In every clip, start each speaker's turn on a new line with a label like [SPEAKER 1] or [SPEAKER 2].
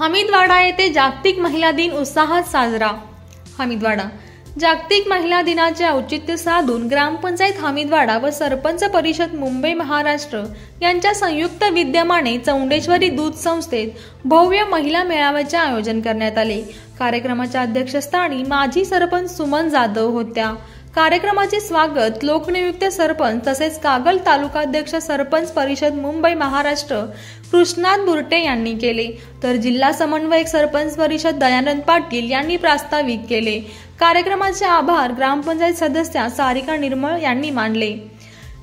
[SPEAKER 1] हमीदवाडा येथे जागतिक महिला दिन उत्साहात साजरा। हमीदवाडा जागतिक महिला दिनाचे औचित्य साधून ग्रामपंचायत हमीदवाडा व सरपंच परिषद मुंबई महाराष्ट्र यांच्या संयुक्त विद्यमाने चौंडेश्वरी दूध संस्थेत भव्य महिला मेळाव्याचे आयोजन करण्यात आले। कार्यक्रमाच्या अध्यक्षस्थानी माजी सरपंच सुमन जाधव होत्या। कार्यक्रमाचे स्वागत लोकनियुक्त सरपंच तसेच कागल तालुकाध्यक्ष सरपंच परिषद मुंबई महाराष्ट्र कृष्णात बुरटे यांनी केले, तर जिल्हा समन्वयक सरपंच परिषद दयानंद पाटील यांनी प्रास्ताविक केले। कार्यक्रमाचे आभार ग्रामपंचायत सदस्या सारिका निर्मळ यांनी मानले।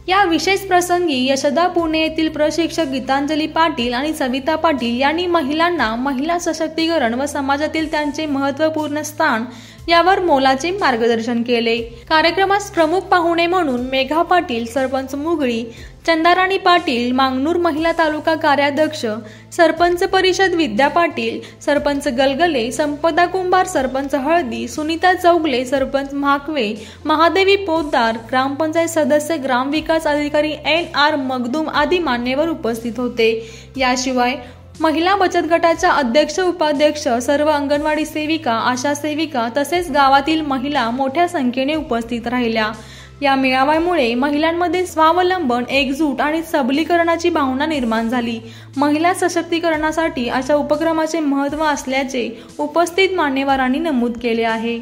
[SPEAKER 1] या विशेष प्रसंगी यशदा पुणे येथील प्रशिक्षक गीतांजली पाटील आणि सविता पाटील यांनी महिलांना महिला सशक्तीकरण व समाजातील त्यांचे महत्त्वपूर्ण स्थान यावर मोलाचे मार्गदर्शन केले। कार्यक्रमास प्रमुख पाहुणे म्हणून मेघा पाटील सरपंच मुगळी, चंदाराणी पाटील मांगनूर महिला तालुका कार्याध्यक्ष, सरपंच परिषद विद्या पाटील, सरपंच गलगले, संपदा कुंभार सरपंच हळदी, सुनीता चौगले सरपंच म्हाकवे, महादेवी पोद्दार ग्रामपंचायत सदस्य, ग्रामविकास अधिकारी NR मगदूम आदी मान्यवर उपस्थित होते। याशिवाय महिला बचत गटाच्या अध्यक्ष, उपाध्यक्ष, सर्व अंगणवाडी सेविका, आशा सेविका तसेच गावातील महिला मोठ्या संख्येने उपस्थित राहिल्या। या मेळाव्यामुळे महिलांमध्ये स्वावलंबन, एकजूट आणि सबलीकरणाची भावना निर्माण झाली। महिला सशक्तीकरणासाठी अशा उपक्रमाचे महत्त्व असल्याचे उपस्थित मान्यवरांनी नमूद केले आहे।